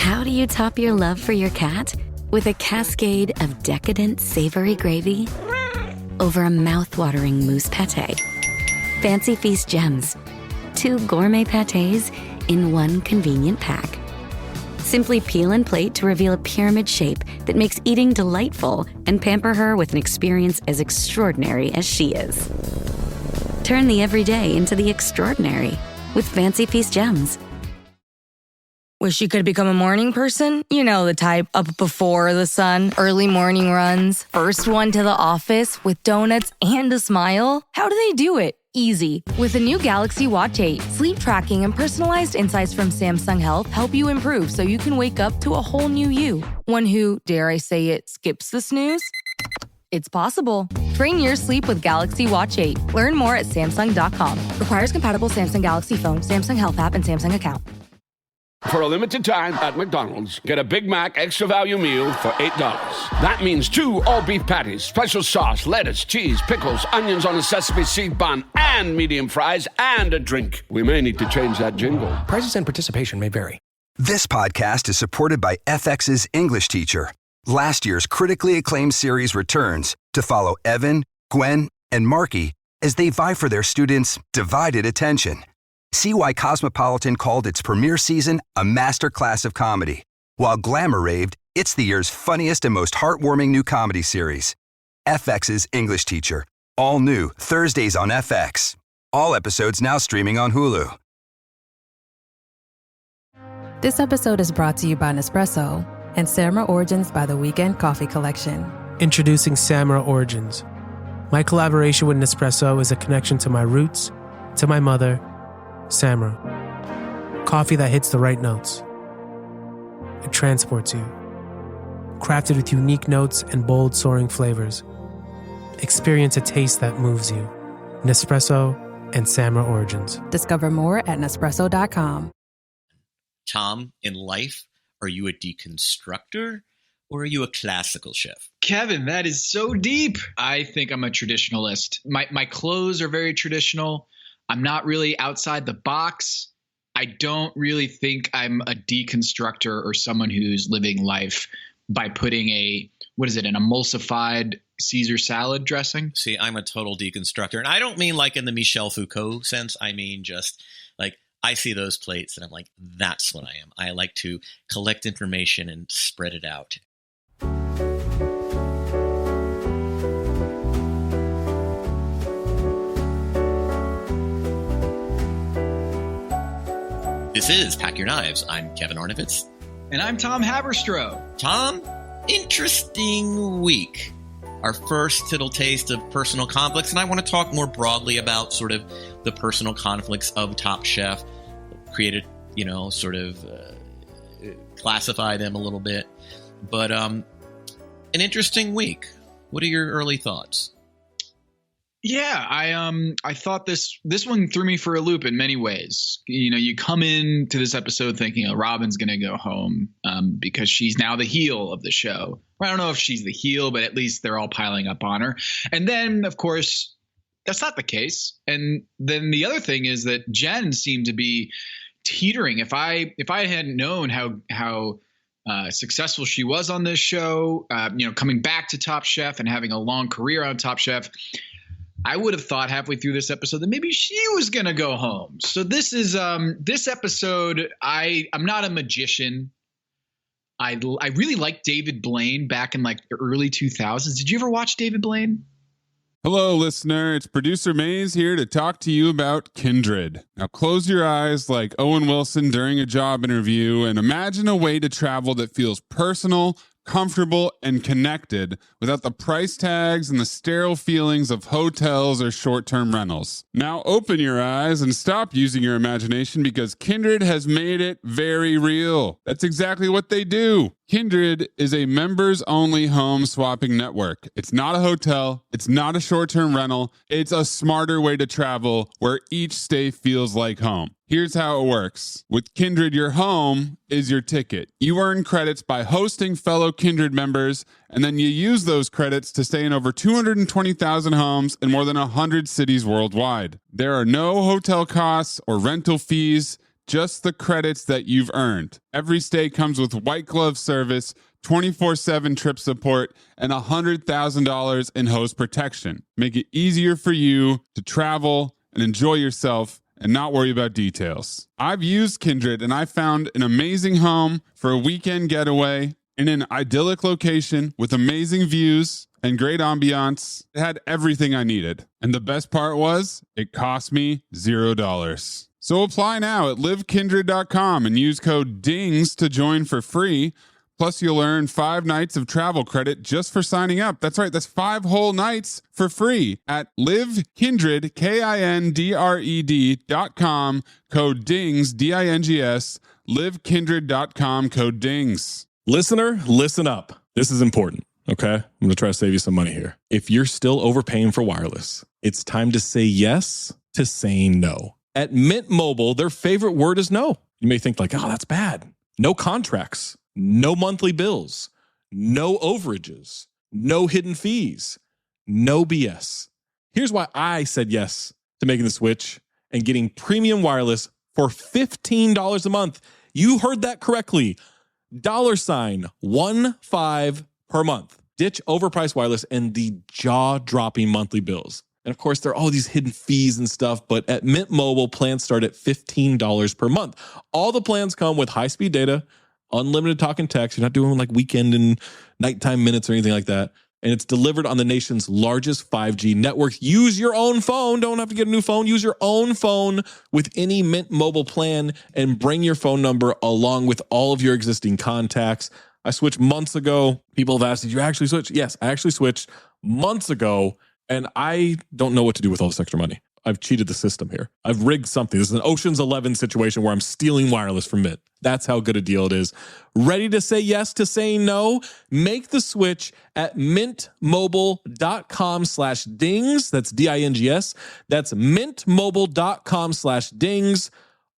How do you top your love for your cat? With a cascade of decadent savory gravy over a mouth-watering mousse pâté. Fancy Feast gems. 2 gourmet pâtés in one convenient pack. Simply peel and plate to reveal a pyramid shape that makes eating delightful and pamper her with an experience as extraordinary as she is. Turn the everyday into the extraordinary with Fancy Feast gems. Wish you could become a morning person? You know the type, up before the sun, early morning runs, first one to the office with donuts and a smile. How do they do it? Easy. With the new Galaxy Watch 8, sleep tracking and personalized insights from Samsung Health help you improve so you can wake up to a whole new you. One who, dare I say it, skips the snooze? It's possible. Train your sleep with Galaxy Watch 8. Learn more at Samsung.com. Requires compatible Samsung Galaxy phone, Samsung Health app, and Samsung account. For a limited time at McDonald's, get a Big Mac extra value meal for $8. That means 2 all-beef patties, special sauce, lettuce, cheese, pickles, onions on a sesame seed bun, and medium fries, and a drink. We may need to change that jingle. Prices and participation may vary. This podcast is supported by FX's English Teacher. Last year's critically acclaimed series returns to follow Evan, Gwen, and Marky as they vie for their students' divided attention. See why Cosmopolitan called its premiere season a masterclass of comedy, while Glamour raved it's the year's funniest and most heartwarming new comedy series. FX's English Teacher, all new Thursdays on FX. All episodes now streaming on Hulu. This episode is brought to you by Nespresso and Samra Origins by The Weekend Coffee Collection. Introducing Samra Origins. My collaboration with Nespresso is a connection to my roots, to my mother, Samra. Coffee that hits the right notes. It transports you. Crafted with unique notes and bold soaring flavors. Experience a taste that moves you. Nespresso and Samra Origins. Discover more at Nespresso.com. Tom, in life, are you a deconstructor or are you a classical chef? Kevin, that is so deep. I think I'm a traditionalist. My clothes are very traditional. I'm not really outside the box. I don't really think I'm a deconstructor or someone who's living life by putting an emulsified Caesar salad dressing. See, I'm a total deconstructor. And I don't mean like in the Michel Foucault sense. I mean just like I see those plates and I'm like, that's what I am. I like to collect information and spread it out. This is Pack Your Knives. I'm Kevin Arnovitz. And I'm Tom Haberstroh. Tom, interesting week. Our first little taste of personal conflicts, and I want to talk more broadly about sort of the personal conflicts of Top Chef, created, classify them a little bit. But an interesting week. What are your early thoughts? Yeah, I thought this one threw me for a loop in many ways. You know, you come into this episode thinking, oh, Robin's going to go home because she's now the heel of the show. Well, I don't know if she's the heel, but at least they're all piling up on her. And then, of course, that's not the case. And then the other thing is that Jen seemed to be teetering. If I hadn't known how successful she was on this show, coming back to Top Chef and having a long career on Top Chef, I would have thought halfway through this episode that maybe she was going to go home. So this is this episode. I'm not a magician. I really liked David Blaine back in like the early 2000s. Did you ever watch David Blaine? Hello, listener. It's producer Maze here to talk to you about Kindred. Now close your eyes like Owen Wilson during a job interview and imagine a way to travel that feels personal, comfortable, and connected without the price tags and the sterile feelings of hotels or short-term rentals. Now open your eyes and stop using your imagination because Kindred has made it very real. That's exactly what they do. Kindred is a members-only home swapping network. It's not a hotel. It's not a short-term rental. It's a smarter way to travel where each stay feels like home. Here's how it works. With Kindred, your home is your ticket. You earn credits by hosting fellow Kindred members, and then you use those credits to stay in over 220,000 homes in more than 100 cities worldwide. There are no hotel costs or rental fees just the credits that you've earned. Every stay comes with white glove service, 24/7 trip support, and $100,000 in hose protection. Make it easier for you to travel and enjoy yourself and not worry about details. I've used Kindred and I found an amazing home for a weekend getaway in an idyllic location with amazing views and great ambiance. It had everything I needed. And the best part was, it cost me $0. So apply now at livekindred.com and use code DINGS to join for free. Plus, you'll earn 5 nights of travel credit just for signing up. That's right, that's 5 whole nights for free at livekindred, KINDRED.com, code DINGS, DINGS, livekindred.com, code DINGS. Listener, listen up. This is important, okay? I'm going to try to save you some money here. If you're still overpaying for wireless, it's time to say yes to saying no. At Mint Mobile, their favorite word is no. You may think like, oh, that's bad. No contracts, no monthly bills, no overages, no hidden fees, no BS. Here's why I said yes to making the switch and getting premium wireless for $15 a month. You heard that correctly. $15 per month. Ditch overpriced wireless and the jaw-dropping monthly bills. And of course, there are all these hidden fees and stuff, but at Mint Mobile, plans start at $15 per month. All the plans come with high-speed data, unlimited talk and text. You're not doing like weekend and nighttime minutes or anything like that. And it's delivered on the nation's largest 5G network. Use your own phone. Don't have to get a new phone. Use your own phone with any Mint Mobile plan and bring your phone number along with all of your existing contacts. I switched months ago. People have asked, did you actually switch? Yes, I actually switched months ago, and I don't know what to do with all this extra money. I've cheated the system here. I've rigged something. This is an Ocean's 11 situation where I'm stealing wireless from Mint. That's how good a deal it is. Ready to say yes to saying no? Make the switch at mintmobile.com/dings. That's DINGS. That's mintmobile.com/dings.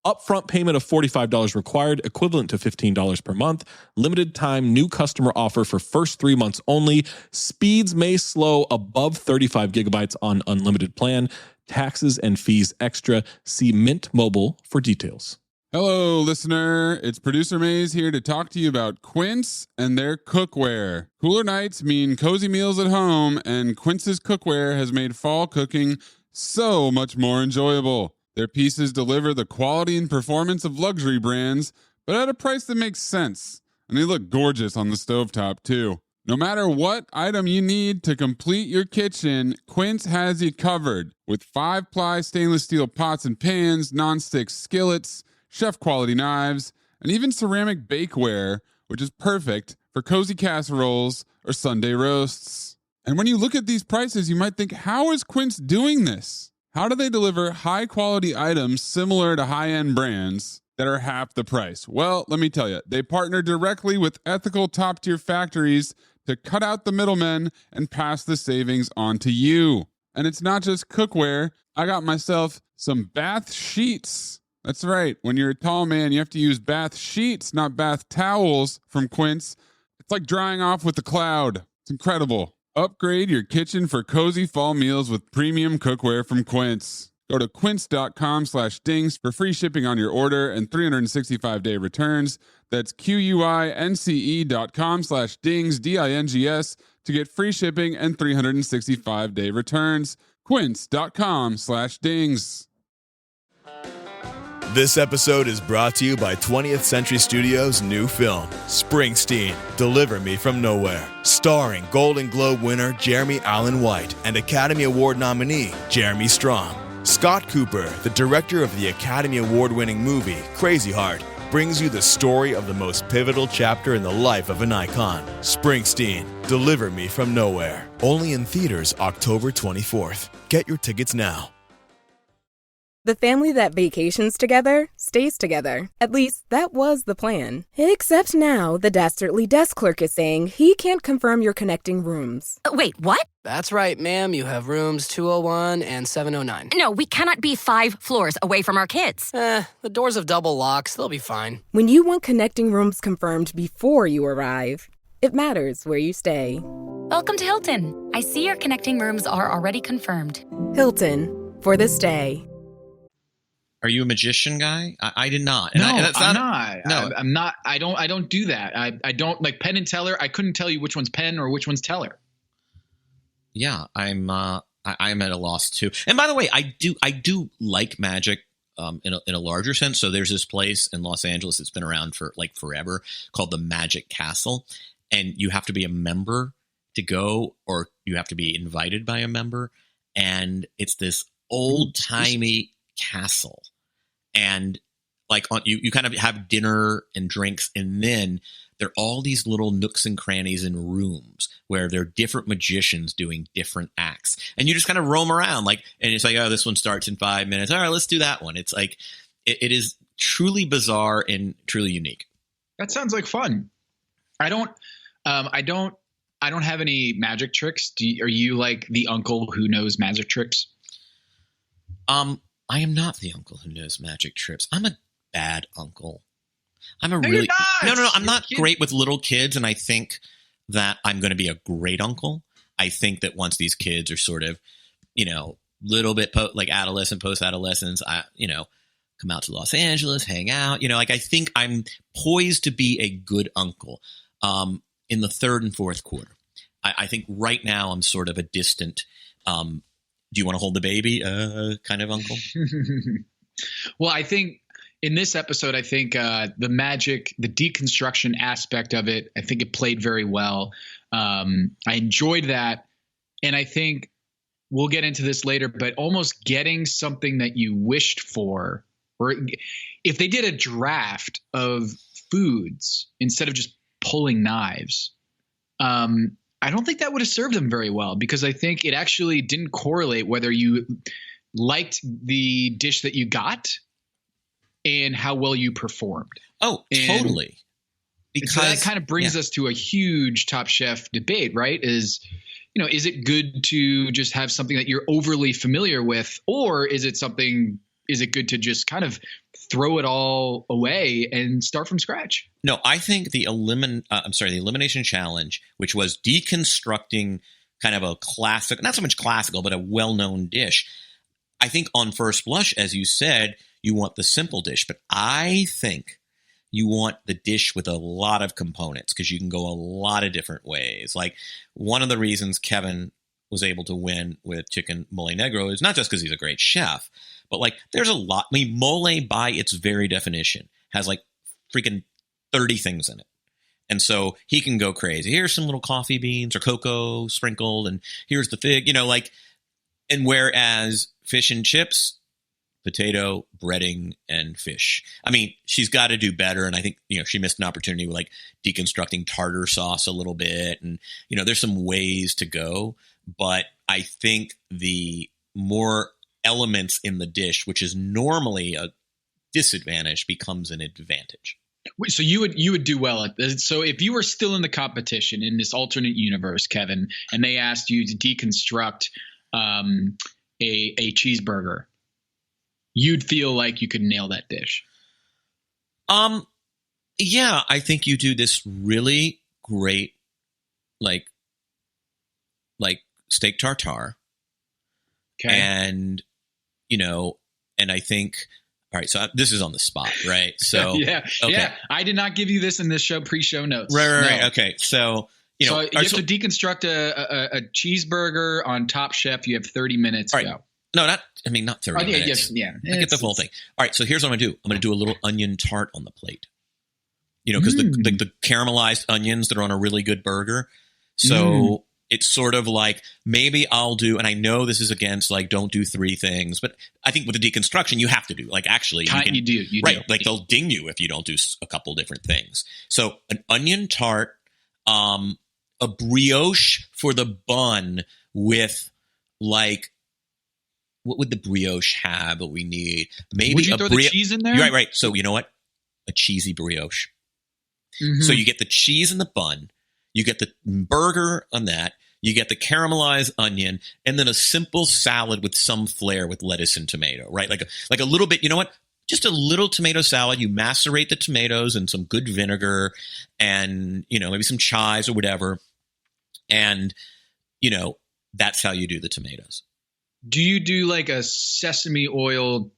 Upfront payment of $45 required, equivalent to $15 per month. Limited time new customer offer for first 3 months only. Speeds may slow above 35 gigabytes on unlimited plan. Taxes and fees extra. See Mint Mobile for details. Hello, listener. It's Producer Maze here to talk to you about Quince and their cookware. Cooler nights mean cozy meals at home, and Quince's cookware has made fall cooking so much more enjoyable. Their pieces deliver the quality and performance of luxury brands, but at a price that makes sense. And they look gorgeous on the stovetop, too. No matter what item you need to complete your kitchen, Quince has you covered. With 5-ply stainless steel pots and pans, nonstick skillets, chef-quality knives, and even ceramic bakeware, which is perfect for cozy casseroles or Sunday roasts. And when you look at these prices, you might think, how is Quince doing this? How do they deliver high-quality items similar to high-end brands that are half the price? Well, let me tell you, they partner directly with ethical top-tier factories to cut out the middlemen and pass the savings on to you. And it's not just cookware. I got myself some bath sheets. That's right. When you're a tall man, you have to use bath sheets, not bath towels from Quince. It's like drying off with the cloud. It's incredible. Upgrade your kitchen for cozy fall meals with premium cookware from Quince. Go to quince.com/dings for free shipping on your order and 365-day returns. That's QUINCE.com/dings, DINGS, to get free shipping and 365-day returns. Quince.com/dings. This episode is brought to you by 20th Century Studios' new film, Springsteen, Deliver Me From Nowhere, starring Golden Globe winner Jeremy Allen White and Academy Award nominee Jeremy Strong. Scott Cooper, the director of the Academy Award-winning movie Crazy Heart, brings you the story of the most pivotal chapter in the life of an icon. Springsteen, Deliver Me From Nowhere. Only in theaters October 24th. Get your tickets now. The family that vacations together stays together. At least, that was the plan. Except now, the dastardly desk clerk is saying he can't confirm your connecting rooms. Wait, what? That's right, ma'am. You have rooms 201 and 709. No, we cannot be 5 floors away from our kids. The doors have double locks. They'll be fine. When you want connecting rooms confirmed before you arrive, it matters where you stay. Welcome to Hilton. I see your connecting rooms are already confirmed. Hilton, for the stay. Are you a magician guy? I did not. And No, I'm not. No, I'm not. I don't do that. I don't like Penn and Teller. I couldn't tell you which one's Penn or which one's Teller. Yeah, I'm at a loss too. And by the way, I do like magic in a larger sense. So there's this place in Los Angeles that's been around for like forever called the Magic Castle, and you have to be a member to go, or you have to be invited by a member. And it's this old timey castle, and like you kind of have dinner and drinks, and then there are all these little nooks and crannies and rooms where there are different magicians doing different acts, and you just kind of roam around like, and it's like, oh, this one starts in 5 minutes. All right, let's do that one. It's like, it is truly bizarre and truly unique. That sounds like fun. I don't have any magic tricks. Are you like the uncle who knows magic tricks? I am not the uncle who knows magic tricks. I'm a bad uncle. No, I'm not great with little kids, and I think that I'm going to be a great uncle. I think that once these kids are sort of, little bit like adolescent, post-adolescence, come out to Los Angeles, hang out, like I think I'm poised to be a good uncle in the third and fourth quarter. I think right now I'm sort of a distant, do you want to hold the baby kind of uncle? Well, I think in this episode, I think the deconstruction aspect of it, I think it played very well. I enjoyed that. And I think we'll get into this later, but almost getting something that you wished for, or if they did a draft of foods instead of just pulling knives, I don't think that would have served them very well, because I think it actually didn't correlate whether you liked the dish that you got and how well you performed. Oh, totally. Because so that kind of brings us to a huge Top Chef debate, right? Is it good to just have something that you're overly familiar with, or is it good to just kind of throw it all away and start from scratch? No, I think the elimination challenge, which was deconstructing kind of a classic, not so much classical, but a well-known dish. I think on first blush, as you said, you want the simple dish, but I think you want the dish with a lot of components, because you can go a lot of different ways. Like, one of the reasons Kevin was able to win with chicken mole negro is not just because he's a great chef, but like there's a lot. I mean, mole by its very definition has like freaking 30 things in it. And so he can go crazy. Here's some little coffee beans or cocoa sprinkled, and here's the fig, and whereas fish and chips, potato, breading, and fish. I mean, she's got to do better. And I think, she missed an opportunity with like deconstructing tartar sauce a little bit. And, there's some ways to go, but I think the more elements in the dish, which is normally a disadvantage, becomes an advantage. So you would do well at this. So if you were still in the competition in this alternate universe, Kevin, and they asked you to deconstruct a cheeseburger, you'd feel like you could nail that dish. Yeah, I think you do this really great, like steak tartare. Okay. And, and I think, all right, so this is on the spot, right? So yeah. I did not give you this in this show pre-show notes. Right. Okay. So, so you have to deconstruct a cheeseburger on Top Chef. You have 30 minutes to go. No, not 30 minutes. Yeah. I get the full thing. All right, so here's what I'm going to do. I'm going to do a little onion tart on the plate. Because the caramelized onions that are on a really good burger. So it's sort of like, maybe I'll do, and I know this is against like, don't do 3 things, but I think with the deconstruction, you have to do, like, actually. You do. Like, they'll ding you if you don't do a couple different things. So an onion tart, a brioche for the bun with like, what would the brioche have that we need? Maybe would you throw the cheese in there? Right. So you know what? A cheesy brioche. Mm-hmm. So you get the cheese in the bun, you get the burger on that, you get the caramelized onion, and then a simple salad with some flair with lettuce and tomato, right? Like a little bit, you know what? Just a little tomato salad. You macerate the tomatoes in some good vinegar and, maybe some chives or whatever. And, that's how you do the tomatoes. Do you do like a sesame oil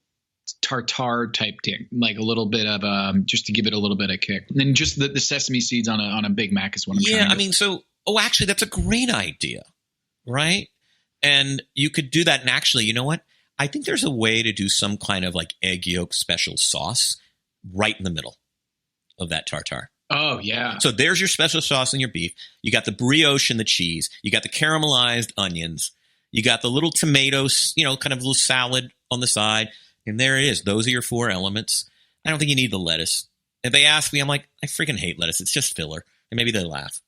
tartare type thing, like a little bit of just to give it a little bit of kick. And then just the sesame seeds on a Big Mac is what I'm trying to do. Actually, that's a great idea, right? And you could do that. And actually, you know what? I think there's a way to do some kind of like egg yolk special sauce right in the middle of that tartare. Oh, yeah. So there's your special sauce and your beef. You got the brioche and the cheese. You got the caramelized onions. You got the little tomatoes, kind of a little salad on the side. And there it is. Those are your 4 elements. I don't think you need the lettuce. If they ask me, I'm like, I freaking hate lettuce. It's just filler. And maybe they laugh.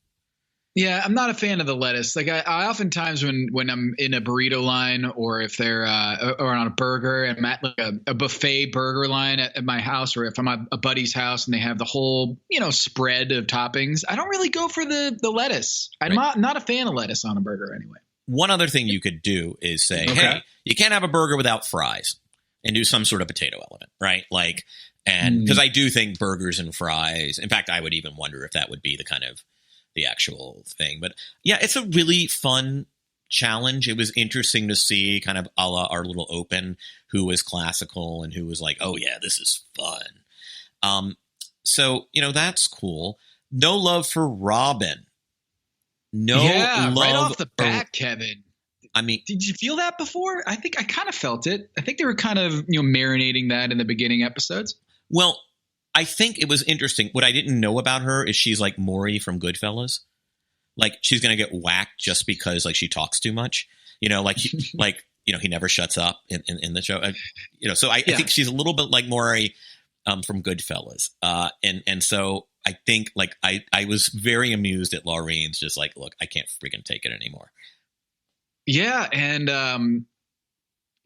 Yeah, I'm not a fan of the lettuce. Like I oftentimes when I'm in a burrito line or if they're or on a burger and I'm at like a buffet burger line at my house, or if I'm at a buddy's house and they have the whole, spread of toppings, I don't really go for the lettuce. I'm not a fan of lettuce on a burger anyway. One other thing you could do is say, hey, you can't have a burger without fries, and do some sort of potato element, right? Like, and because I do think burgers and fries, in fact, I would even wonder if that would be the kind of the actual thing. But yeah, it's a really fun challenge. It was interesting to see kind of a la our little open who was classical and who was like, oh yeah, this is fun. So, that's cool. No love for Robin. Love right off the bat, Kevin. I mean, did you feel that before? I think I kind of felt it. I think they were kind of, marinating that in the beginning episodes. Well, I think it was interesting. What I didn't know about her is she's like Maury from Goodfellas. Like she's going to get whacked just because like she talks too much, he never shuts up in the show, so I think she's a little bit like Maury from Goodfellas. And so I think like I was very amused at Laureen's just like, look, I can't freaking take it anymore. Yeah. And,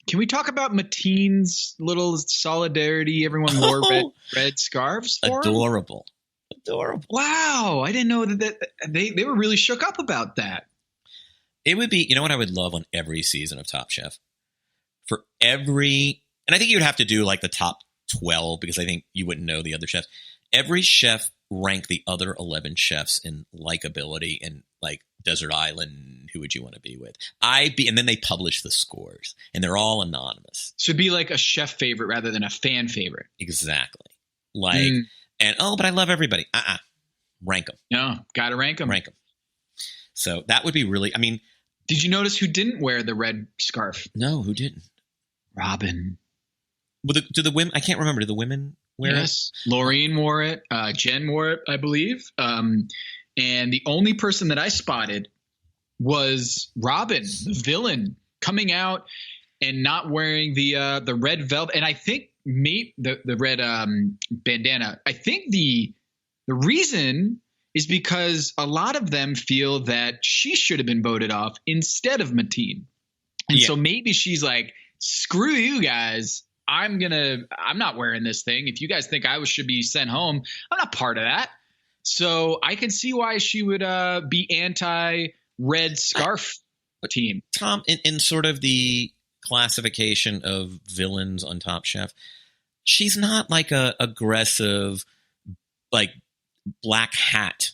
can we talk about Mateen's little solidarity? Everyone wore red scarves for him? Adorable. Wow. I didn't know that they were really shook up about that. It would be, what I would love on every season of Top Chef? And I think you would have to do like the top 12 because I think you wouldn't know the other chefs. Every chef rank the other 11 chefs in likability and like Desert Island, who would you want to be with? And then they publish the scores and they're all anonymous. So it'd be like a chef favorite rather than a fan favorite. Exactly. Like, but I love everybody. Rank them. No, gotta rank them. So that would be really, did you notice who didn't wear the red scarf? No, who didn't? Robin. Well, do the women, I can't remember. Do the women wear it? Laureen wore it. Jen wore it, I believe. And the only person that I spotted was Robin, the villain, coming out and not wearing the red velvet. And I think the red bandana. I think the reason is because a lot of them feel that she should have been voted off instead of Mateen. And so maybe she's like, screw you guys. I'm not wearing this thing. If you guys think I should be sent home, I'm not part of that. So I can see why she would be anti-red scarf team. Tom, in sort of the classification of villains on Top Chef, she's not like a aggressive, like black hat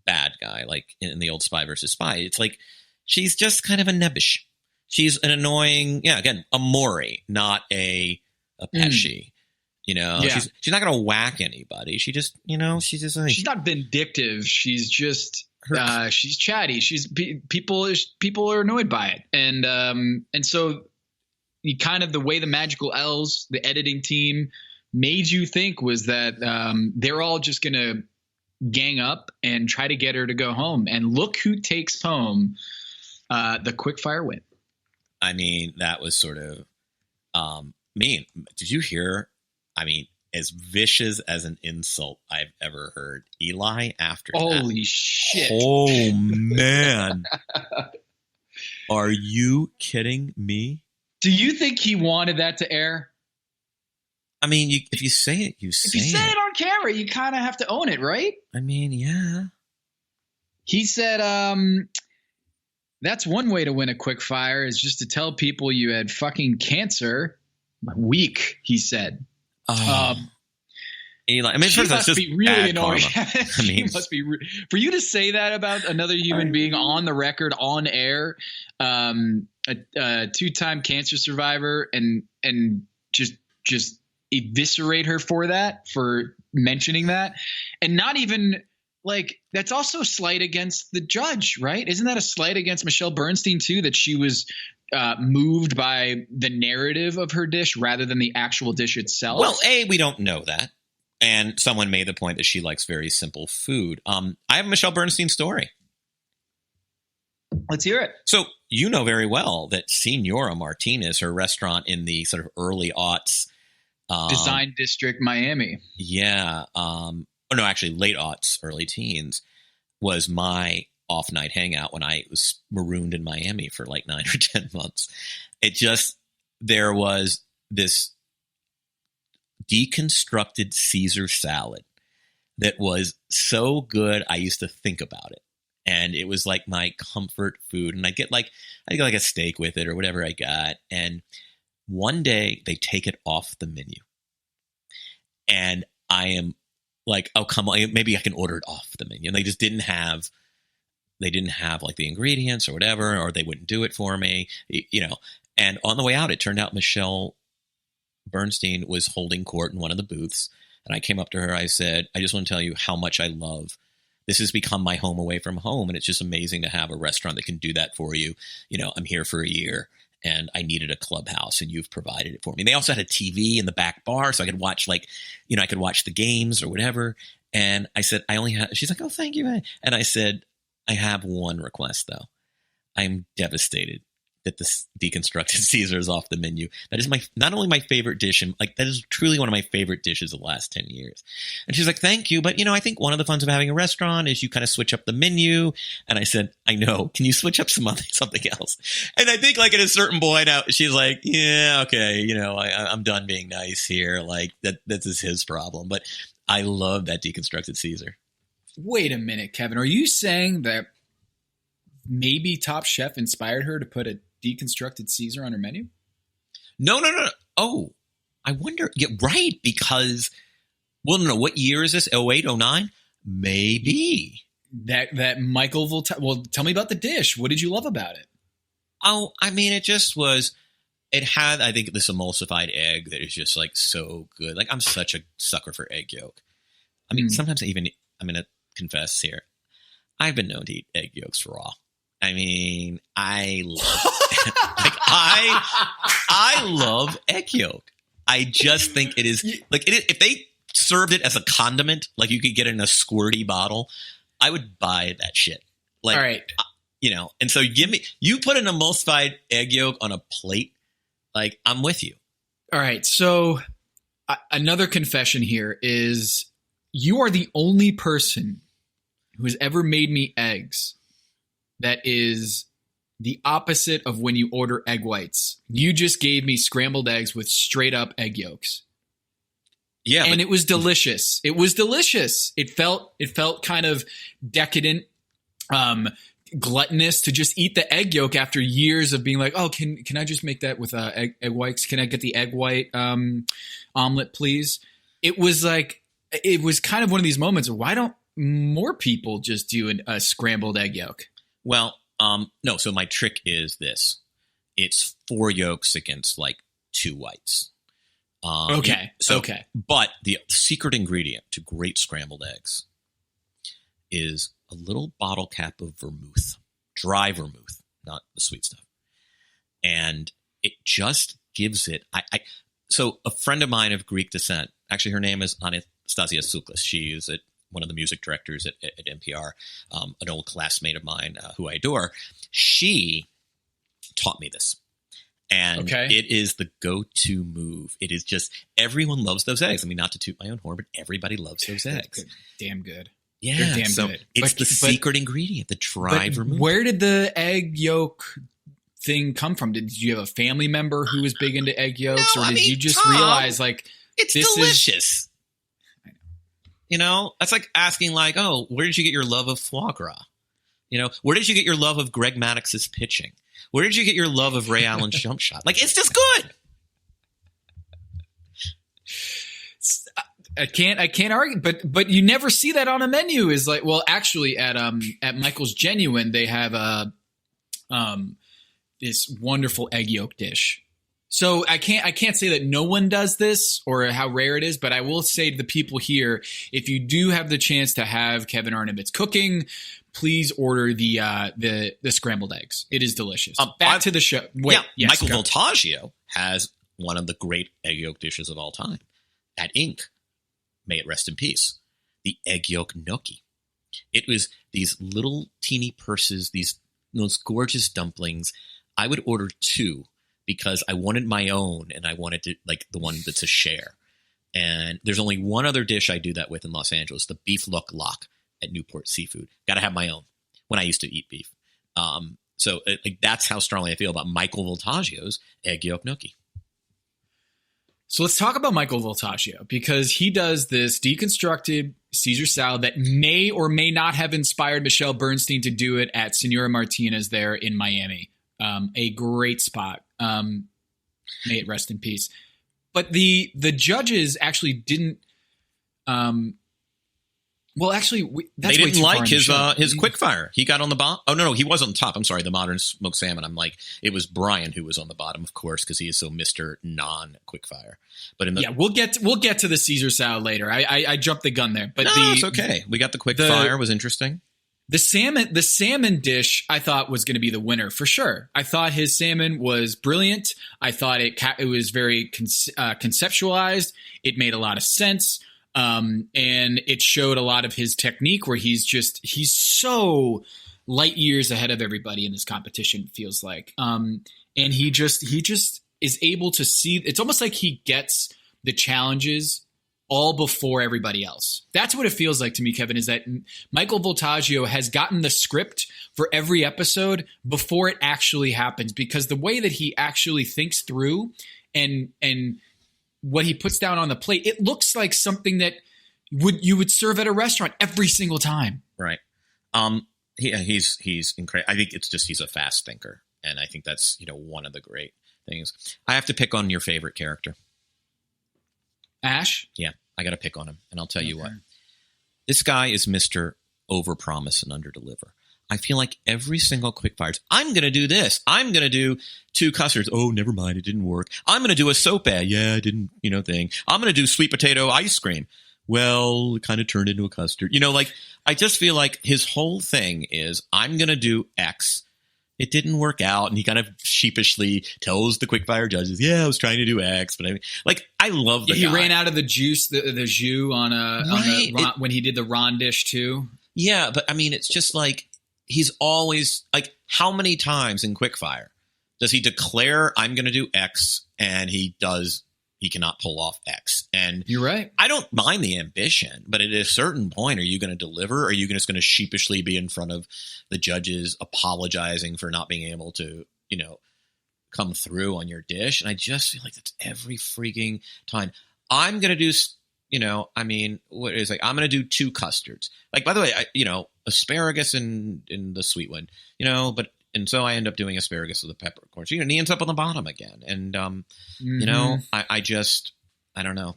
bad guy, like in the old Spy versus Spy. It's like she's just kind of a nebbish. She's an annoying, again, a Maury, not a Pesci. She's not going to whack anybody. She just, she's just like, she's not vindictive. She's just she's chatty. People are annoyed by it, and so kind of the way the Magical L's, the editing team, made you think was that they're all just going to gang up and try to get her to go home. And look who takes home the quickfire win. I mean, that was sort of mean. Did you hear? I mean, as vicious as an insult I've ever heard. Eli after that. Holy shit. Oh, man. Are you kidding me? Do you think he wanted that to air? I mean, if you say it, you say it. If you say it on camera, you kind of have to own it, right? I mean, yeah. He said, that's one way to win a quick fire is just to tell people you had fucking cancer. Weak, he said. Eli, I mean, she must be really annoying. I mean, must be for you to say that about another human being on the record, on air, a 2-time cancer survivor, and just just eviscerate her for mentioning that. And not even like, that's also a slight against the judge, right? Isn't that a slight against Michelle Bernstein too, that she was moved by the narrative of her dish rather than the actual dish itself? Well, we don't know that. And someone made the point that she likes very simple food. I have a Michelle Bernstein story. Let's hear it. So you know very well that Senora Martinez, her restaurant in the sort of early aughts. Design District, Miami. Yeah. No, actually late aughts, early teens was my off night hangout when I was marooned in Miami for like 9 or 10 months. There was this deconstructed Caesar salad that was so good. I used to think about it, and it was like my comfort food. And I get like a steak with it or whatever I got. And one day they take it off the menu, and I am like, oh, come on, maybe I can order it off the menu. And they just didn't have like the ingredients or whatever, or they wouldn't do it for me, And on the way out, it turned out Michelle Bernstein was holding court in one of the booths. And I came up to her. I said, I just want to tell you how much I love. This has become my home away from home. And it's just amazing to have a restaurant that can do that for you. I'm here for a year and I needed a clubhouse and you've provided it for me. And they also had a TV in the back bar so I could watch I could watch the games or whatever. And I said, she's like, oh, thank you. And I said, I have one request though. I'm devastated that this deconstructed Caesar is off the menu. That is not only my favorite dish, and that is truly one of my favorite dishes of the last 10 years. And she's like, thank you. But, I think one of the funs of having a restaurant is you kind of switch up the menu. And I said, I know. Can you switch up something else? And I think like at a certain point out, she's like, yeah, okay. I'm done being nice here. Like this is his problem. But I love that deconstructed Caesar. Wait a minute, Kevin. Are you saying that maybe Top Chef inspired her to put a deconstructed Caesar on her menu? No. Oh, I wonder. Yeah, right. Because, no. What year is this? 08, 09? Maybe. That Michael will well, tell me about the dish. What did you love about it? Oh, I mean, it had, I think, this emulsified egg that is just like so good. Like I'm such a sucker for egg yolk. I mean, sometimes I'm going to confess here. I've been known to eat egg yolks raw. I mean, I love I love egg yolk. I just think it is if they served it as a condiment, like you could get it in a squirty bottle, I would buy that shit. Like, all right. And so you put an emulsified egg yolk on a plate, like I'm with you. All right. So another confession here is you are the only person who has ever made me eggs that is the opposite of when you order egg whites. You just gave me scrambled eggs with straight up egg yolks. Yeah. And it was delicious. It was delicious. It felt kind of decadent, gluttonous to just eat the egg yolk after years of being like, oh, can I just make that with egg whites? Can I get the egg white omelet, please? It was kind of one of these moments of why don't more people just do a scrambled egg yolk? Well, no. So my trick is this. It's 4 yolks against like 2 whites. Okay. But the secret ingredient to great scrambled eggs is a little bottle cap of vermouth, dry vermouth, not the sweet stuff. And it just gives it. So a friend of mine of Greek descent, actually her name is Anastasia Souklis. She is one of the music directors at NPR, an old classmate of mine who I adore. She taught me this. And It is the go-to move. It is just, everyone loves those eggs. I mean, not to toot my own horn, but everybody loves those eggs. Damn good. Yeah. They're damn good. It's the secret ingredient, the dry vermouth. Where did the egg yolk thing come from? Did you have a family member who was big into egg yolks? No, or did you just realize it's delicious? That's like asking oh, where did you get your love of foie gras? Where did you get your love of Greg Maddox's pitching? Where did you get your love of Ray Allen's jump shot? It's just good. I can't argue, but you never see that on a menu. Is actually at Michael's Genuine they have this wonderful egg yolk dish So I can't say that no one does this or how rare it is, but I will say to the people here, if you do have the chance to have Kevin Arnovitz cooking, please order the scrambled eggs. It is delicious. Back to the show. Wait, yes, Michael Voltaggio has one of the great egg yolk dishes of all time at Inc. May it rest in peace. The egg yolk gnocchi. It was these little teeny purses, those gorgeous dumplings. I would order 2 because I wanted my own and I wanted to like the one that's a share. And there's only one other dish I do that with in Los Angeles, the beef look at Newport Seafood. Got to have my own when I used to eat beef. So that's how strongly I feel about Michael Voltaggio's egg yolk gnocchi. So let's talk about Michael Voltaggio because he does this deconstructed Caesar salad that may or may not have inspired Michelle Bernstein to do it at Senora Martinez there in Miami. A great spot. May it rest in peace. But the judges actually didn't. That's they didn't like his quickfire. He got on the bottom. Oh no, he was on the top. I'm sorry, the modern smoked salmon. I'm like, it was Brian who was on the bottom, of course, because he is so Mr. non-quickfire. But we'll get to the Caesar salad later. I jumped the gun there, but it's okay. We got the quickfire was interesting. The salmon dish I thought was going to be the winner for sure. I thought his salmon was brilliant. I thought it was very conceptualized. It made a lot of sense. And it showed a lot of his technique where he's so light years ahead of everybody in this competition, it feels like. And he just is able to see, it's almost like he gets the challenges all before everybody else. That's what it feels like to me, Kevin, is that Michael Voltaggio has gotten the script for every episode before it actually happens, because the way that he actually thinks through and what he puts down on the plate, it looks like something that you would serve at a restaurant every single time. Right. He's incredible. I think it's just he's a fast thinker, and I think that's one of the great things. I have to pick on your favorite character, Ash. Yeah, I got to pick on him, and I'll tell you what. This guy is Mr. Overpromise and Underdeliver. I feel like every single quickfire, I'm going to do this. I'm going to do 2 custards. Oh, never mind. It didn't work. I'm going to do a soap ad. Yeah, it didn't, thing. I'm going to do sweet potato ice cream. Well, it kind of turned into a custard. I just feel like his whole thing is I'm going to do X. It didn't work out. And he kind of sheepishly tells the quickfire judges, yeah, I was trying to do X. But I love the guy. He ran out of the juice, the jus when he did the Ron dish too. Yeah, but it's just like, he's always like, how many times in quickfire does he declare I'm going to do X and he cannot pull off X? And you're right. I don't mind the ambition, but at a certain point, are you going to deliver? Or are you just going to sheepishly be in front of the judges apologizing for not being able to, come through on your dish? And I just feel like that's every freaking time. I'm going to do, what is I'm going to do 2 custards. Like, by the way, asparagus in the sweet one, and so I end up doing asparagus with the peppercorns. And he ends up on the bottom again. And, I don't know.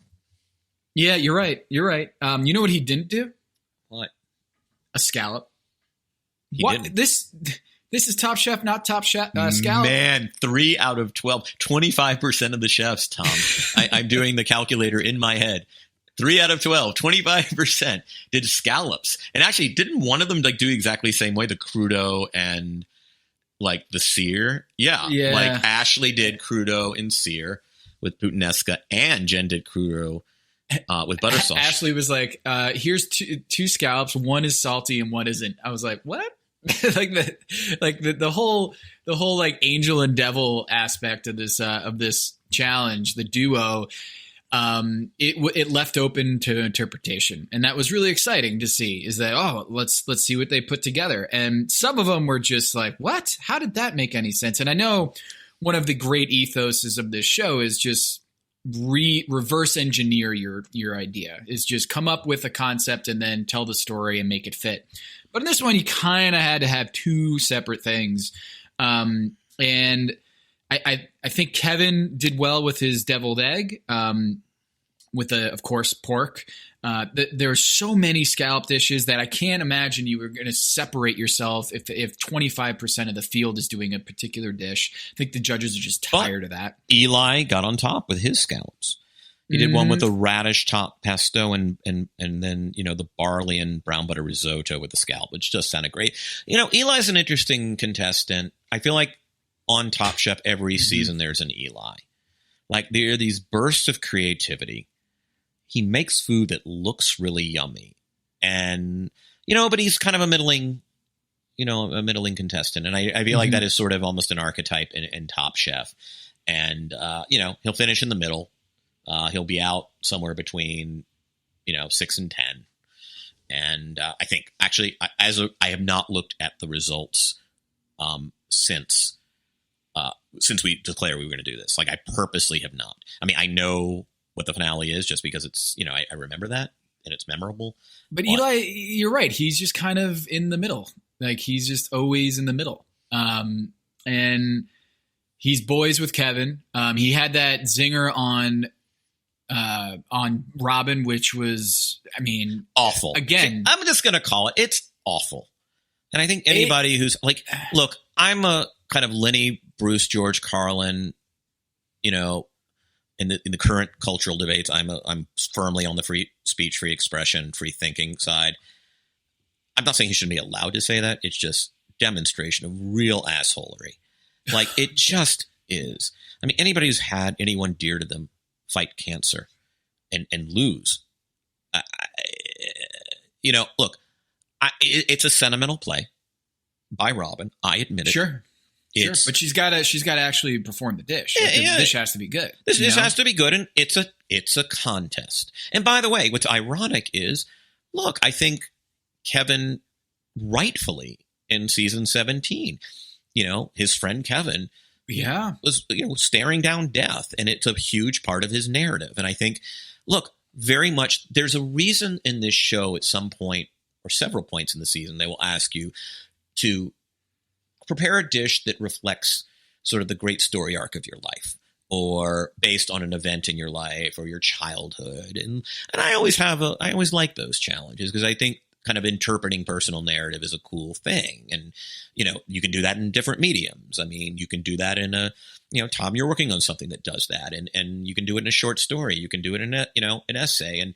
Yeah, you're right. You're right. You know what he didn't do? What? A scallop. What? This is Top Chef, not Top Chef scallop. Man, 3 out of 12, 25% of the chefs, Tom. I'm doing the calculator in my head. 3 out of 12, 25% did scallops. And actually, didn't one of them do exactly the same way, the crudo and the sear? Yeah. Like Ashley did crudo and sear with puttanesca, and Jen did crudo with butter sauce. Ashley was like, here's 2 scallops. One is salty and one isn't. I was like, what? the whole angel and devil aspect of this challenge, the duo, it left open to interpretation, and that was really exciting to see. Is that let's see what they put together, and some of them were just like, what? How did that make any sense? And I know one of the great ethoses of this show is just reverse engineer your idea, is just come up with a concept and then tell the story and make it fit. But in this one, you kind of had to have 2 separate things. And I think Kevin did well with his deviled egg. of course, pork. There are so many scallop dishes that I can't imagine you were going to separate yourself if 25% of the field is doing a particular dish. I think the judges are just tired of that. Eli got on top with his scallops. He did one with the radish top pesto and then, the barley and brown butter risotto with the scallop, which just sounded great. Eli's an interesting contestant. I feel like on Top Chef every season there's an Eli. Like there are these bursts of creativity. He makes food that looks really yummy. And, but he's kind of a middling contestant. And I feel like that is sort of almost an archetype in Top Chef. And, he'll finish in the middle. He'll be out somewhere between, 6 and 10. And I think actually, I have not looked at the results since we declared we were going to do this. Like I purposely have not. I mean, I know what the finale is just because it's, I remember that and it's memorable. But Eli, you're right. He's just kind of in the middle. Like he's just always in the middle. And he's boys with Kevin. He had that zinger on Robin, which was, awful. Again, I'm just going to call it. It's awful. And I think anybody who's like, look, I'm a kind of Lenny, Bruce, George Carlin, in the current cultural debates, I'm firmly on the free speech, free expression, free thinking side. I'm not saying he shouldn't be allowed to say that. It's just demonstration of real assholery. Like it just is. I mean, anybody who's had anyone dear to them fight cancer and lose, look, it's a sentimental play by Robin. I admit it. Sure. But she's got to actually perform the dish. The dish has to be good. This dish has to be good, and it's a contest. And by the way, what's ironic is, look, I think Kevin rightfully in season 17, his friend Kevin, was staring down death, and it's a huge part of his narrative. And I think, look, very much there's a reason in this show at some point or several points in the season they will ask you to prepare a dish that reflects sort of the great story arc of your life or based on an event in your life or your childhood. And I always like those challenges because I think kind of interpreting personal narrative is a cool thing. And, you can do that in different mediums. I mean, you can do that in Tom, you're working on something that does that. And you can do it in a short story. You can do it in an essay. And,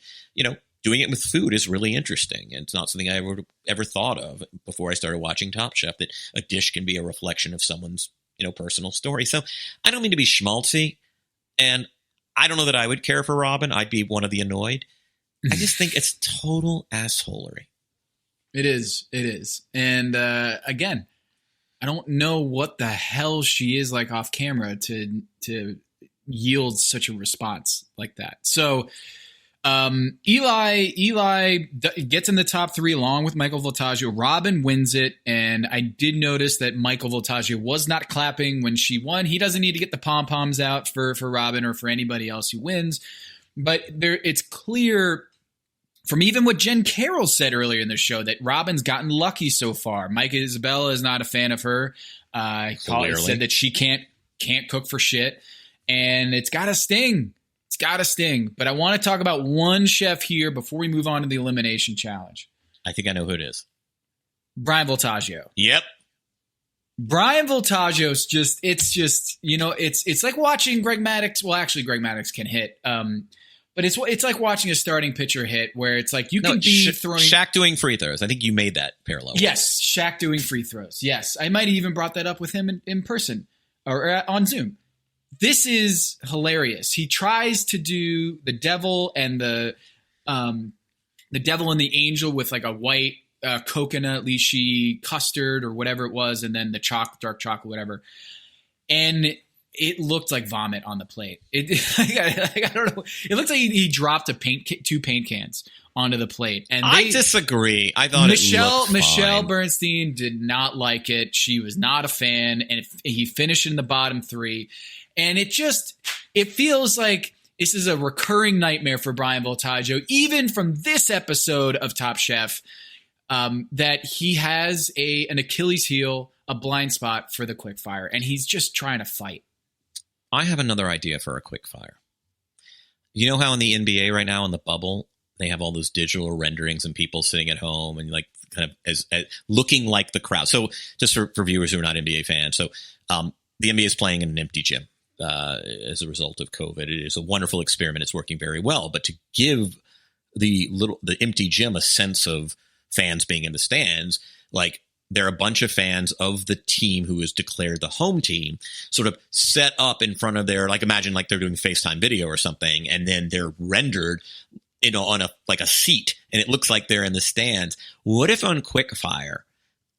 doing it with food is really interesting. And it's not something I ever thought of before I started watching Top Chef, that a dish can be a reflection of someone's, personal story. So I don't mean to be schmaltzy, and I don't know that I would care for Robin. I'd be one of the annoyed. I just think it's total assholery. It is. And again, I don't know what the hell she is like off camera to yield such a response like that. So Eli gets in the top 3 along with Michael Voltaggio. Robin wins it, and I did notice that Michael Voltaggio was not clapping when she won. He doesn't need to get the pom-poms out for Robin or for anybody else who wins. But it's clear from even what Jen Carroll said earlier in the show that Robin's gotten lucky so far. Mike Isabella is not a fan of her. Said that she can't cook for shit, and it's got to sting. It's got to sting. But I want to talk about one chef here before we move on to the elimination challenge. I think I know who it is. Brian Voltaggio. Yep. Brian Voltaggio's it's like watching Greg Maddux. Well, actually, Greg Maddux can hit. But it's like watching a starting pitcher hit where it's like you can be throwing. Shaq doing free throws. I think you made that parallel. Yes, Shaq doing free throws. Yes. I might have even brought that up with him in person or on Zoom. This is hilarious. He tries to do the devil and the devil and the angel with like a white coconut lychee custard or whatever it was, and then the dark chocolate, whatever. And it looked like vomit on the plate. I don't know. It looks like he dropped two paint cans onto the plate. And I disagree. I thought Michelle Bernstein did not like it. She was not a fan, and he finished in the bottom 3. And it feels like this is a recurring nightmare for Brian Voltaggio, even from this episode of Top Chef, that he has an Achilles heel, a blind spot for the quickfire, and he's just trying to fight. I have another idea for a quickfire. You know how in the NBA right now in the bubble, they have all those digital renderings and people sitting at home and like kind of as looking like the crowd. So just for viewers who are not NBA fans. So the NBA is playing in an empty gym as a result of COVID. It is a wonderful experiment. It's working very well. But to give the empty gym a sense of fans being in the stands, like there are a bunch of fans of the team who is declared the home team sort of set up in front of their, like imagine like they're doing FaceTime video or something, and then they're rendered, you know, on a seat, and it looks like they're in the stands. What if on Quickfire,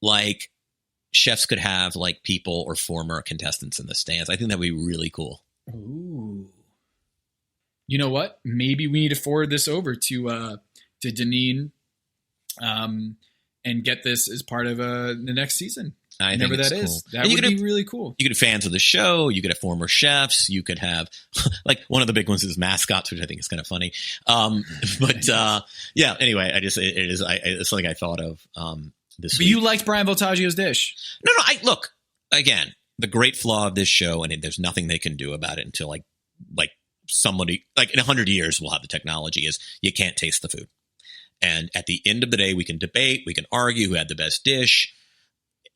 like chefs could have like people or former contestants in the stands? I think that'd be really cool. Ooh. You know what? Maybe we need to forward this over to Deneen, and get this as part of the next season. Whenever that is. That would be really cool. You could have fans of the show. You could have former chefs. You could have, like, one of the big ones is mascots, which I think is kind of funny. Yeah. Anyway, it's something I thought of this week. But you liked Brian Voltaggio's dish. No. Look, again, the great flaw of this show, and there's nothing they can do about it until like somebody, like in 100 years, we'll have the technology, is you can't taste the food. And at the end of the day, we can debate, we can argue who had the best dish.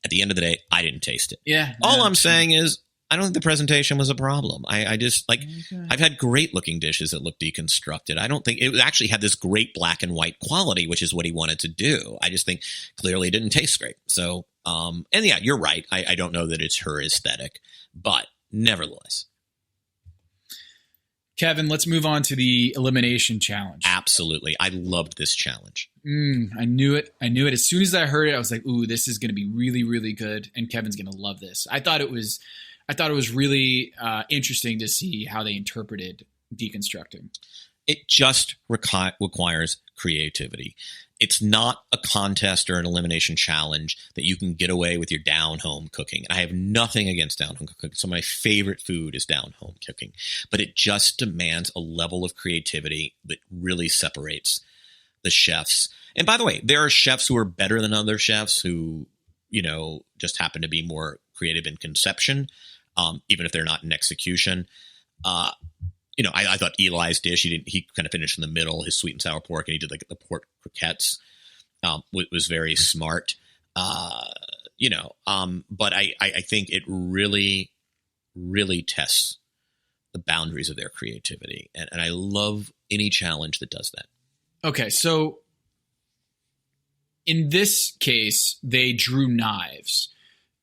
At the end of the day, I didn't taste it. Yeah. All I'm saying is, I don't think the presentation was a problem. I just like, okay. I've had great looking dishes that look deconstructed. I don't think it actually had this great black and white quality, which is what he wanted to do. I just think clearly it didn't taste great. So, and yeah, you're right. I don't know that it's her aesthetic, but nevertheless. Kevin, let's move on to the elimination challenge. Absolutely. I loved this challenge. I knew it. As soon as I heard it, I was like, ooh, this is going to be really, really good. And Kevin's going to love this. I thought it was really interesting to see how they interpreted deconstructing. It just requires creativity. It's not a contest or an elimination challenge that you can get away with your down-home cooking. And I have nothing against down-home cooking. Some of my favorite food is down-home cooking. But it just demands a level of creativity that really separates the chefs. And by the way, there are chefs who are better than other chefs who, you know, just happen to be more creative in conception, even if they're not in execution. You know, I thought Eli's dish, he kind of finished in the middle, his sweet and sour pork, and he did like the pork croquettes, was very smart, you know, but I think it really, really tests the boundaries of their creativity. And I love any challenge that does that. Okay. So in this case, they drew knives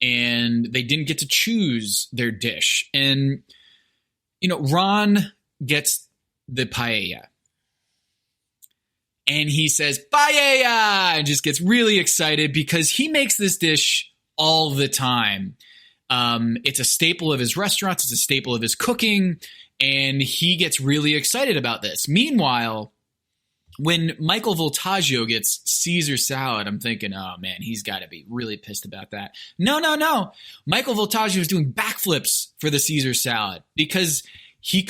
and they didn't get to choose their dish. And, you know, Ron gets the paella and he says paella and just gets really excited because he makes this dish all the time. It's a staple of his restaurants. It's a staple of his cooking. And he gets really excited about this. Meanwhile, when Michael Voltaggio gets Caesar salad, I'm thinking, oh man, he's got to be really pissed about that. No. Michael Voltaggio was doing backflips for the Caesar salad because he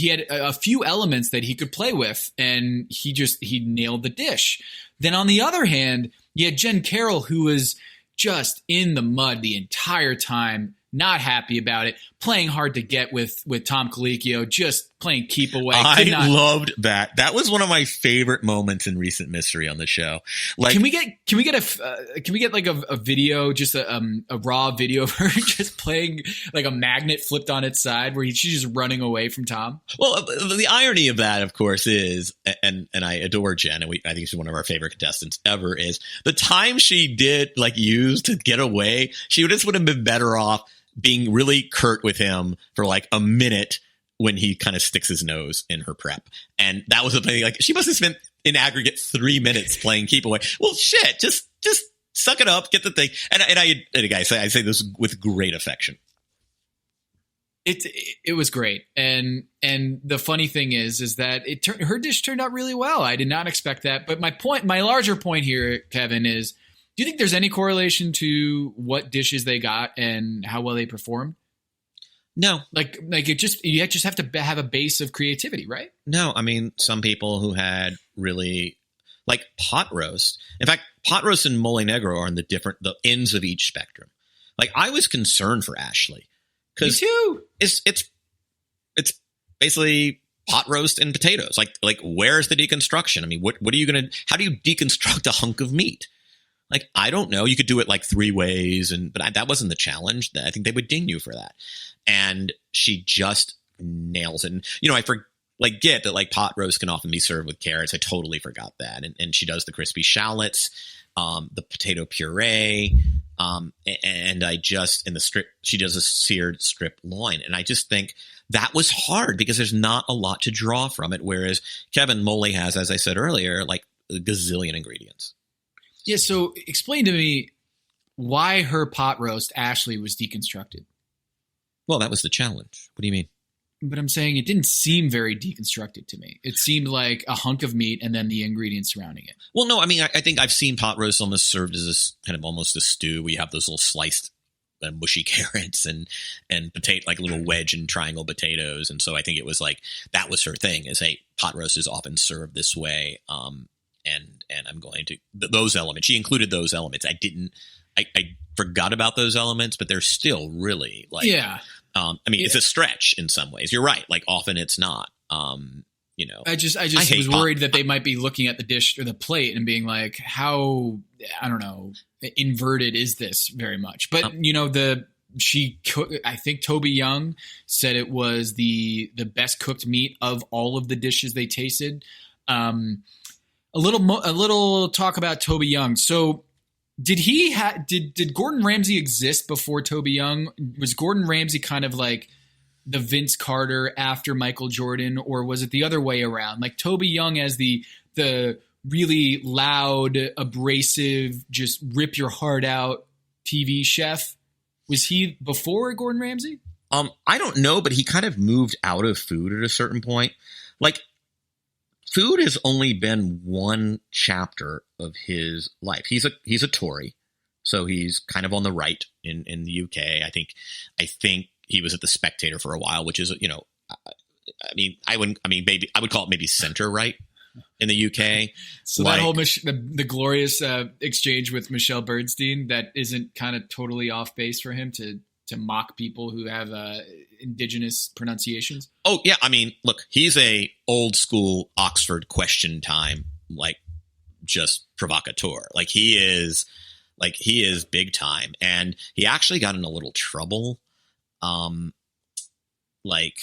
had a few elements that he could play with, and he nailed the dish. Then on the other hand, you had Jen Carroll, who was just in the mud the entire time, not happy about it, playing hard to get with Tom Colicchio, just playing keep away. I loved that. That was one of my favorite moments in recent mystery on the show. Like, can we get like a video, just a raw video of her just playing like a magnet flipped on its side where she's just running away from Tom? Well, the irony of that, of course, is, and I adore Jen, and I think she's one of our favorite contestants ever, is the time she did like use to get away, she would have been better off being really curt with him for like a minute when he kind of sticks his nose in her prep. And that was the thing. Like, she must have spent in aggregate 3 minutes playing keep away. Well, shit, just suck it up, get the thing. And I say this with great affection. It was great. And the funny thing is that her dish turned out really well. I did not expect that. But my larger point here, Kevin, is, do you think there's any correlation to what dishes they got and how well they performed? No. Like you just have to have a base of creativity, right? No, I mean, some people who had really like pot roast. In fact, pot roast and mole negro are on the ends of each spectrum. Like, I was concerned for Ashley. Me too. It's basically pot roast and potatoes. Like where's the deconstruction? I mean, what are you how do you deconstruct a hunk of meat? Like, I don't know. You could do it like 3 ways, but that wasn't the challenge. I think they would ding you for that. And she just nails it. And, I get that like pot roast can often be served with carrots. I totally forgot that. And she does the crispy shallots, the potato puree, and she does a seared strip loin. And I just think that was hard because there's not a lot to draw from it. Whereas Kevin Moley has, as I said earlier, like a gazillion ingredients. Yeah, so explain to me why her pot roast, Ashley, was deconstructed. Well, that was the challenge. What do you mean? But I'm saying it didn't seem very deconstructed to me. It seemed like a hunk of meat and then the ingredients surrounding it. Well, no, I mean, I think I've seen pot roast almost served as this kind of almost a stew where you have those little sliced mushy carrots and potato, like a little wedge and triangle potatoes. And so I think it was like, that was her thing, is pot roast is often served this way. And I'm going to those elements. She included those elements. I forgot about those elements, but they're still really like, it's a stretch in some ways. You're right. Like often it's not, I just was worried that they might be looking at the dish or the plate and being like, how, I don't know, inverted is this very much? But I think Toby Young said it was the best cooked meat of all of the dishes they tasted. A little talk about Toby Young. So did Gordon Ramsay exist before Toby Young? Was Gordon Ramsay kind of like the Vince Carter after Michael Jordan, or was it the other way around? Like Toby Young as the really loud, abrasive, just rip your heart out TV chef. Was he before Gordon Ramsay? I don't know, but he kind of moved out of food at a certain point. Like, food has only been one chapter of his life. He's a Tory, so he's kind of on the right in the UK. I think he was at the Spectator for a while, which is I would call it maybe center right in the UK. So that whole the glorious exchange with Michelle Bernstein, that isn't kind of totally off base for him to mock people who have indigenous pronunciations. Oh yeah. I mean, look, he's a old school Oxford question time, like just provocateur. Like he is big time. And he actually got in a little trouble. Like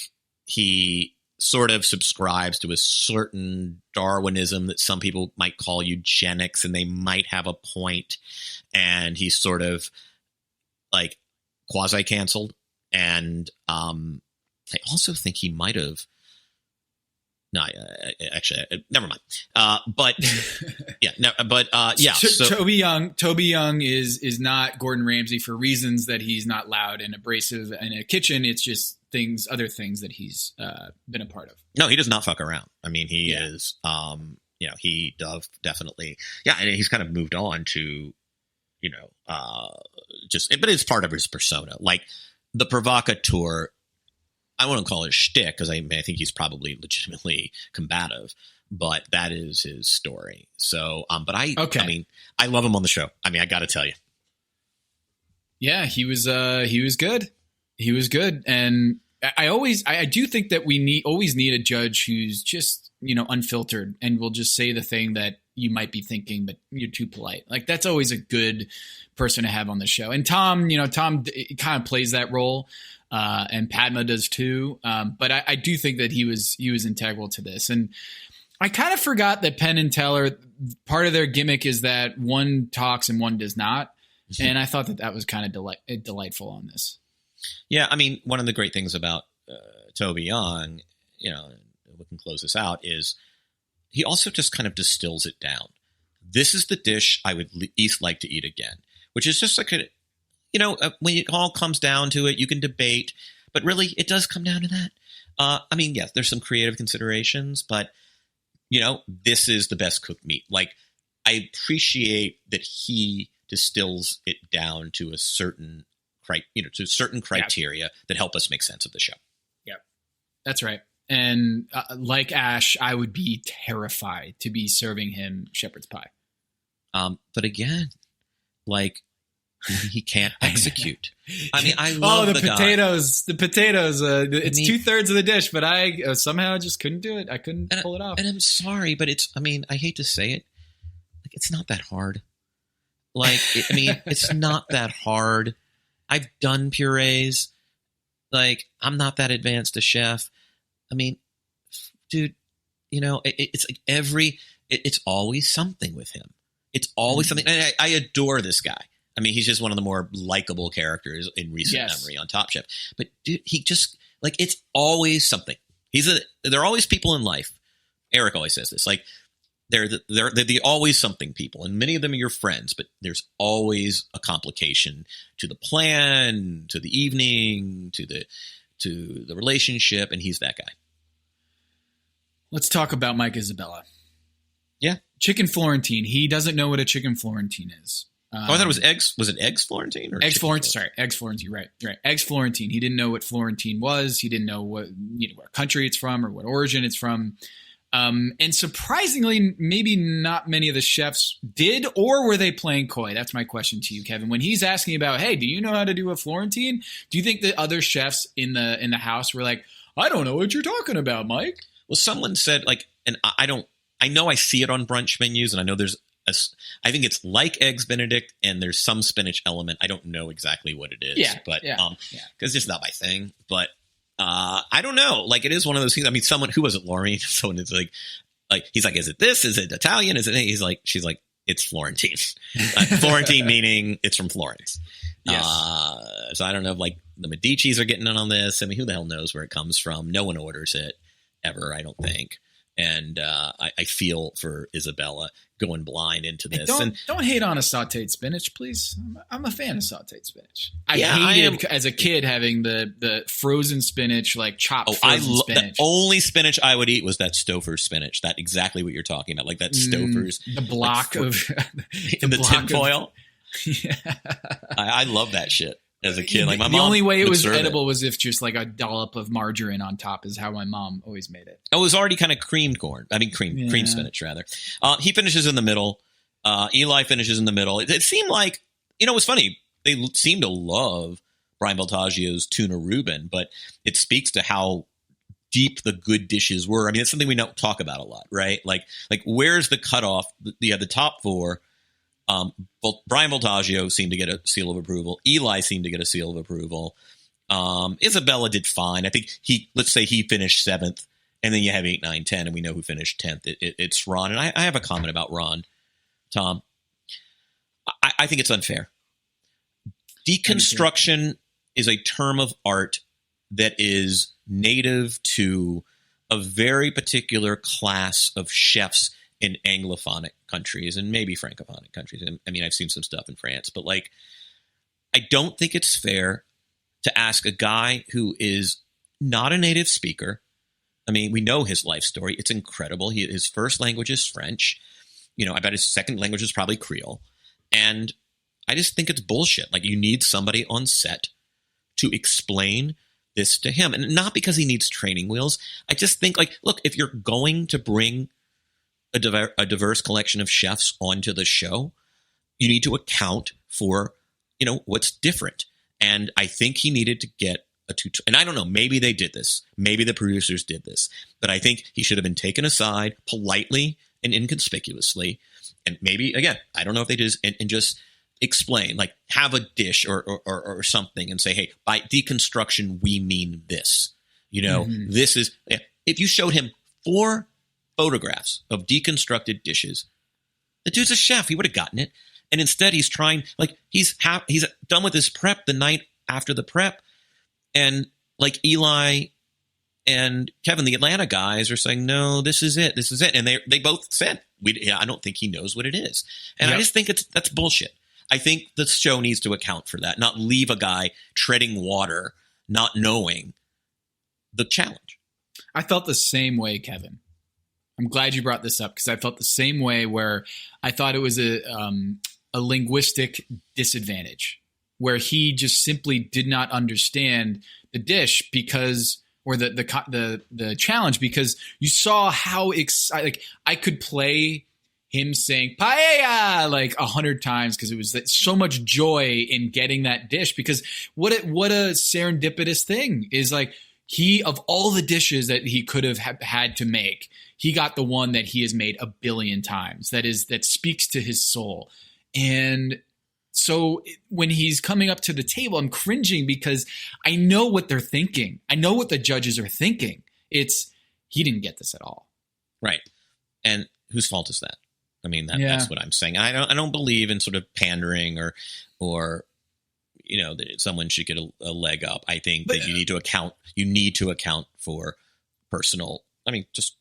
he sort of subscribes to a certain Darwinism that some people might call eugenics, and they might have a point. And he's sort of like quasi-canceled. And I also think he might have. No, actually, never mind. But yeah, no, but yeah. So Toby Young is not Gordon Ramsay for reasons that he's not loud and abrasive in a kitchen. It's just other things that he's been a part of. No, he does not fuck around. I mean, he is. He does definitely. Yeah, and he's kind of moved on to, but it's part of his persona, like the provocateur. I wouldn't call it a shtick because I think he's probably legitimately combative, but that is his story. So, I mean, I love him on the show. I mean, I got to tell you. Yeah, he was good. He was good. And I do think that we always need a judge who's just, unfiltered and will just say the thing that you might be thinking, but you're too polite. Like that's always a good person to have on the show. And Tom kind of plays that role. And Padma does too. But I do think that he was integral to this. And I kind of forgot that Penn and Teller, part of their gimmick is that one talks and one does not. And I thought that was kind of delightful on this. Yeah. I mean, one of the great things about Toby Young, we can close this out, is he also just kind of distills it down. This is the dish I would least like to eat again, which is just like when it all comes down to it, you can debate, but really it does come down to that. I mean, yes, there's some creative considerations, but this is the best cooked meat. Like I appreciate that he distills it down to a certain criteria that help us make sense of the show. Yep. That's right. And like Ash, I would be terrified to be serving him shepherd's pie. But again, like, he can't execute. I mean, I love the guy. potatoes. The potatoes. It's 2/3 of the dish, but I somehow just couldn't do it. I couldn't pull it off. And I'm sorry, but I hate to say it. Like, it's not that hard. Like, it's not that hard. I've done purees. Like, I'm not that advanced a chef. I mean, dude, it's like it's always something with him. It's always something. And I adore this guy. I mean, he's just one of the more likable characters in recent memory on Top Chef. But dude, he just, like, it's always something. There are always people in life. Eric always says this. Like, they're the always something people, and many of them are your friends. But there's always a complication to the plan, to the evening, to the relationship, and he's that guy. Let's talk about Mike Isabella. Yeah, chicken Florentine. He doesn't know what a chicken Florentine is. I thought it was eggs. Was it eggs Florentine or eggs Florentine? Sorry, eggs Florentine. Right. Eggs Florentine. He didn't know what Florentine was. He didn't know what country it's from or what origin it's from. And surprisingly, maybe not many of the chefs did, or were they playing coy? That's my question to you, Kevin. When he's asking about, hey, do you know how to do a Florentine? Do you think the other chefs in the house were like, I don't know what you're talking about, Mike? Well, someone said, like, and I know I see it on brunch menus, and I know I think it's like eggs Benedict, and there's some spinach element. I don't know exactly what it is, because it's just not my thing. But I don't know. Like, it is one of those things. I mean, someone who was it, Lauren? Someone is like he's like, is it this? Is it Italian? Is it? She's like, it's Florentine. Florentine meaning it's from Florence. Yes. So I don't know if, like, the Medicis are getting in on this. I mean, who the hell knows where it comes from? No one orders it ever, I don't think. And I feel for Isabella going blind into this. Don't hate on a sautéed spinach, please. I'm a fan of sautéed spinach. I hated as a kid having the frozen spinach, like chopped frozen spinach. The only spinach I would eat was that Stouffer's spinach. That exactly what you're talking about, like that Stouffer's. The block of in the tinfoil. Yeah, I love that shit. As a kid, like my mom. The only way it was edible was if just like a dollop of margarine on top is how my mom always made it. It was already kind of creamed corn. I mean, cream spinach rather. He finishes in the middle. Eli finishes in the middle. It seemed like, it was funny. They seem to love Brian Voltaggio's tuna Reuben, but it speaks to how deep the good dishes were. I mean, it's something we don't talk about a lot, right? Like where's the cutoff? The top four. Brian Voltaggio seemed to get a seal of approval. Eli seemed to get a seal of approval. Isabella did fine. I think let's say he finished 7th, and then you have 8, 9, 10, and we know who finished 10th. It's Ron. And I have a comment about Ron, Tom. I think it's unfair. Deconstruction is a term of art that is native to a very particular class of chefs in Anglophonic countries and maybe Francophonic countries. I mean, I've seen some stuff in France, but like, I don't think it's fair to ask a guy who is not a native speaker. I mean, we know his life story. It's incredible. His first language is French. I bet his second language is probably Creole. And I just think it's bullshit. Like, you need somebody on set to explain this to him. And not because he needs training wheels. I just think, like, look, if you're going to bring a diverse collection of chefs onto the show, you need to account for, what's different. And I think he needed to get a tutorial. And I don't know, maybe they did this. Maybe the producers did this. But I think he should have been taken aside politely and inconspicuously. And maybe, again, I don't know if they did, and just explain, like, have a dish or something and say, hey, by deconstruction, we mean this. This is, if you showed him 4 photographs of deconstructed dishes, the dude's a chef. He would have gotten it. And instead he's trying, like, he's done with his prep the night after the prep. And like Eli and Kevin, the Atlanta guys, are saying, no, this is it. This is it. And they both said, I don't think he knows what it is. And I just think that's bullshit. I think the show needs to account for that, not leave a guy treading water, not knowing the challenge. I felt the same way, Kevin. I'm glad you brought this up, because I felt the same way, where I thought it was a linguistic disadvantage, where he just simply did not understand the dish or the challenge, because you saw how I could play him saying paella like 100 times because it was so much joy in getting that dish. Because what a serendipitous thing is, like, he, of all the dishes that he could have had to make, he got the one that he has made a billion times. That speaks to his soul. And so when he's coming up to the table, I'm cringing because I know what they're thinking. I know what the judges are thinking. It's, he didn't get this at all. Right. And whose fault is that? I mean, that's what I'm saying. I don't believe in sort of pandering or you know, that someone should get a leg up. I think that you need to account for personal, I mean, just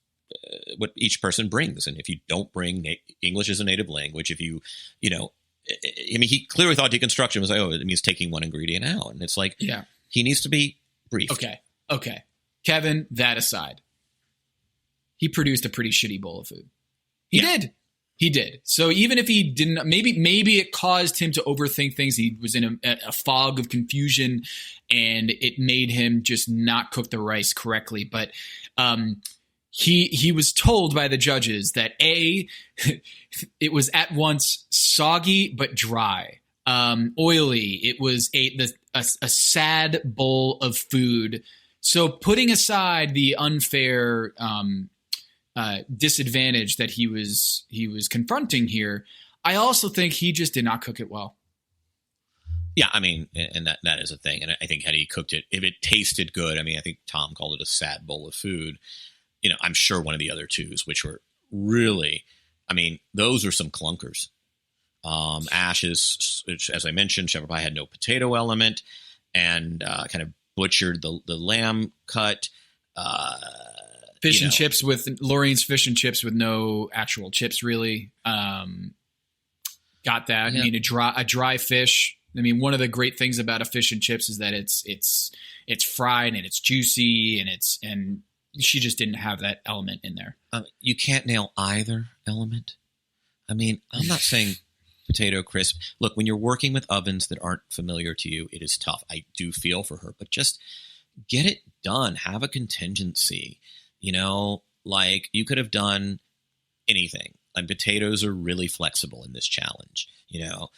what each person brings. And if you don't bring English as a native language, if you know, I mean, he clearly thought deconstruction was like, oh, it means taking one ingredient out. And it's like, he needs to be briefed. Okay. Kevin, that aside, he produced a pretty shitty bowl of food. He did. So even if he didn't, maybe it caused him to overthink things. He was in a fog of confusion, and it made him just not cook the rice correctly. But he was told by the judges that it was at once soggy but dry, oily. It was a sad bowl of food. So putting aside the unfair disadvantage that he was confronting here, I also think he just did not cook it well. Yeah, I mean, and that is a thing. And I think had he cooked it, if it tasted good, I mean, I think Tom called it a sad bowl of food. You know, I'm sure one of the other twos, which were really, I mean, those are some clunkers. Ash's, as I mentioned, shepherd pie had no potato element, and kind of butchered the lamb cut. Fish and chips with Lorraine's fish and chips with no actual chips, really. Got that. Yeah. I mean, a dry fish. I mean, one of the great things about a fish and chips is that it's fried and it's juicy, and she just didn't have that element in there. You can't nail either element. I mean, I'm not saying potato crisp. Look, when you're working with ovens that aren't familiar to you, it is tough. I do feel for her, but just get it done. Have a contingency. You know, like, you could have done anything. Like, potatoes are really flexible in this challenge. You know,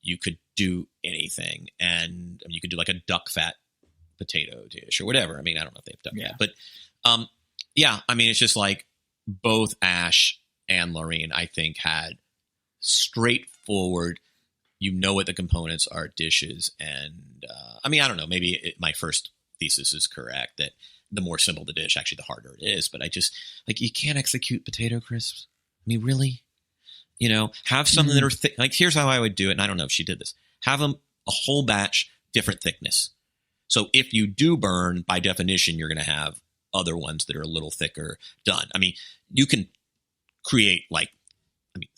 you could do anything, and you could do like a duck fat potato dish or whatever. I mean, I don't know if they've done that, but I mean, it's just like both Ash and Lorraine, I think, had straightforward, you know what the components are, dishes. And I mean, I don't know, maybe my first thesis is correct that the more simple the dish, actually the harder it is. But I just, like, you can't execute potato crisps. I mean, really? You know, have something that are thick. Like, here's how I would do it, and I don't know if she did this. Have them a whole batch, different thickness. So if you do burn, by definition, you're going to have other ones that are a little thicker done. I mean, you can create, like, I mean,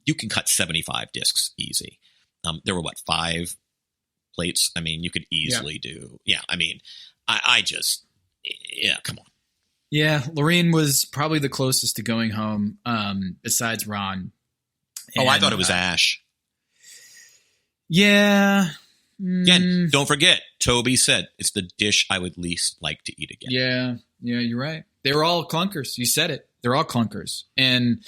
you can cut 75 discs easy. There were 5 plates? I mean, you could easily do. Yeah, I mean, I just, come on. Yeah, Lorraine was probably the closest to going home, besides Ron. And, I thought it was Ash. Yeah. Again, don't forget, Toby said it's the dish I would least like to eat again. Yeah, you're right. They were all clunkers. You said it. They're all clunkers. And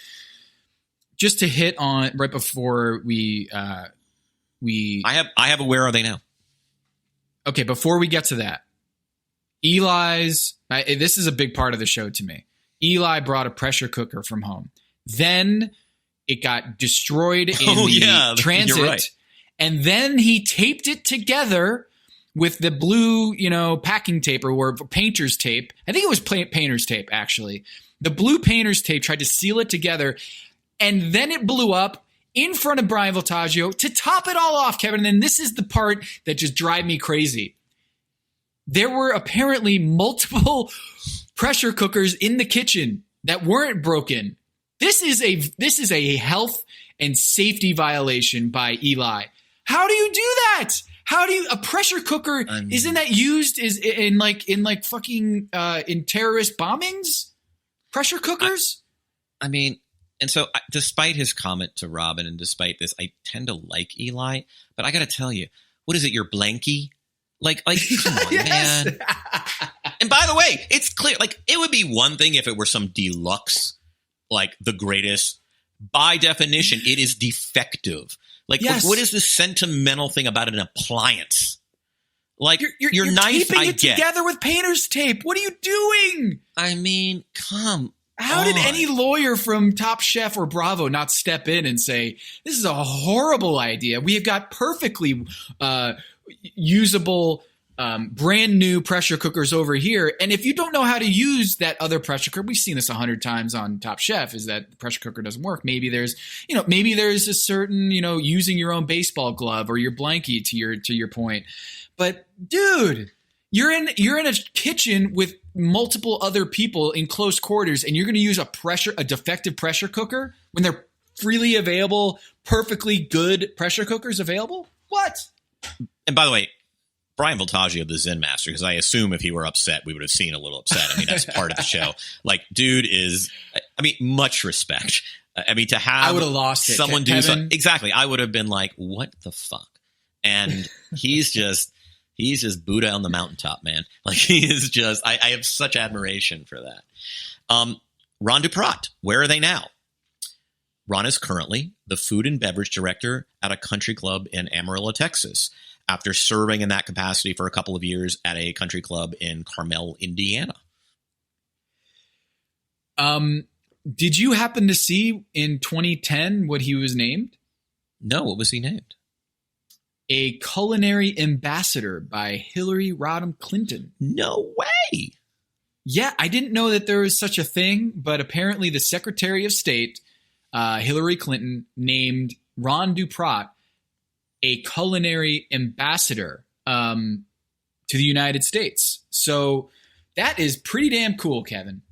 just to hit on right before we I have a where are they now? Okay, before we get to that, Eli's, this is a big part of the show to me. Eli brought a pressure cooker from home. Then it got destroyed in the transit. You're right. And then he taped it together with the blue, packing tape or painter's tape. I think it was painter's tape, actually. The blue painter's tape tried to seal it together, and then it blew up in front of Brian Voltaggio to top it all off, Kevin. And this is the part that just drives me crazy. There were apparently multiple pressure cookers in the kitchen that weren't broken. This is a health and safety violation by Eli. How do you do that? A pressure cooker, isn't that used in terrorist bombings? Pressure cookers? I mean, and so despite his comment to Robin and despite this, I tend to like Eli, but I got to tell you, what is it? Your blankie? Like, come on, yes. man. And by the way, it's clear, like, it would be one thing if it were some deluxe, like the greatest by definition, it is defective. Like, Yes. what is this sentimental thing about an appliance? Like, you're nice, taping I it get. together with painter's tape. What are you doing? I mean, come How did any lawyer from Top Chef or Bravo not step in and say, this is a horrible idea? We have got perfectly usable, brand new pressure cookers over here. And if you don't know how to use that other pressure cooker, we've seen this 100 times on Top Chef, is that the pressure cooker doesn't work. Maybe there's a certain, using your own baseball glove or your blankie to your point. But dude, you're in a kitchen with multiple other people in close quarters, and you're going to use a defective pressure cooker when they're freely available, perfectly good pressure cookers available? What? And by the way, Brian Voltaggio, the Zen master, because I assume if he were upset, we would have seen a little upset. I mean, that's part of the show. Like, dude much respect. I mean, to have I would have lost it. Someone do something. Exactly. I would have been like, what the fuck? And he's just Buddha on the mountaintop, man. Like, he is just, I have such admiration for that. Ron Duprat, where are they now? Ron is currently the food and beverage director at a country club in Amarillo, Texas, after serving in that capacity for a couple of years at a country club in Carmel, Indiana. Did you happen to see in 2010 what he was named? No, what was he named? A culinary ambassador by Hillary Rodham Clinton. No way. Yeah, I didn't know that there was such a thing, but apparently the Secretary of State, Hillary Clinton, named Ron Duprat a culinary ambassador to the United States. So that is pretty damn cool, Kevin.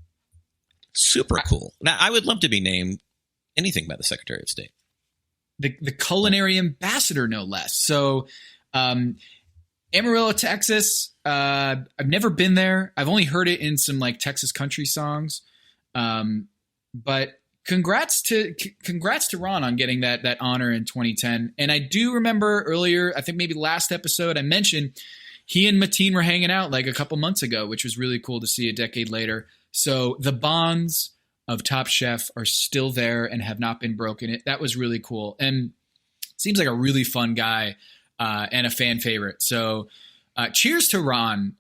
Super cool. Now, I would love to be named anything by the Secretary of State. The culinary ambassador, no less. So Amarillo, Texas, I've never been there. I've only heard it in some like Texas country songs. But congrats to Ron on getting that honor in 2010. And I do remember earlier, I think maybe last episode, I mentioned he and Mateen were hanging out like a couple months ago, which was really cool to see a decade later. So the bonds of Top Chef are still there and have not been broken. That was really cool. And seems like a really fun guy and a fan favorite. So cheers to Ron,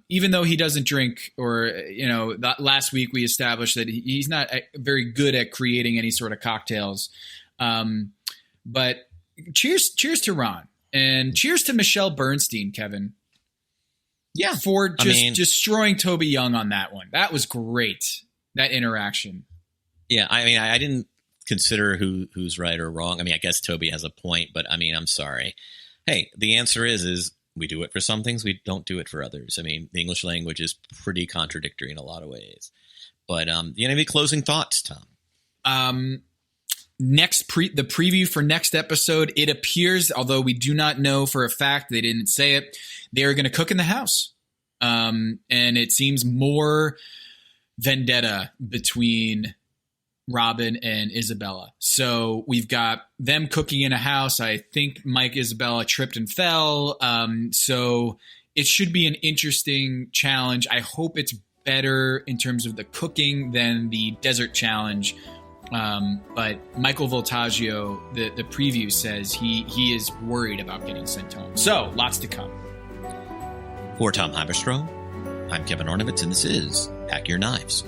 even though he doesn't drink, or, last week we established that he's not very good at creating any sort of cocktails. But cheers to Ron, and cheers to Michelle Bernstein, Kevin. Yeah. For just destroying Toby Young on that one. That was great. That interaction. Yeah. I mean, I didn't consider who's right or wrong. I mean, I guess Toby has a point, but I mean, I'm sorry. Hey, the answer is we do it for some things, we don't do it for others. I mean, the English language is pretty contradictory in a lot of ways. But do you have any closing thoughts, Tom? The preview for next episode, it appears, although we do not know for a fact, they didn't say it, they are going to cook in the house. And it seems more vendetta between Robin and Isabella. So we've got them cooking in a house. I think Mike Isabella tripped and fell. So it should be an interesting challenge. I hope it's better in terms of the cooking than the desert challenge. But Michael Voltaggio, the preview says he is worried about getting sent home. So lots to come. For Tom Haberstroh, I'm Kevin Ornovitz, and this is Pack Your Knives.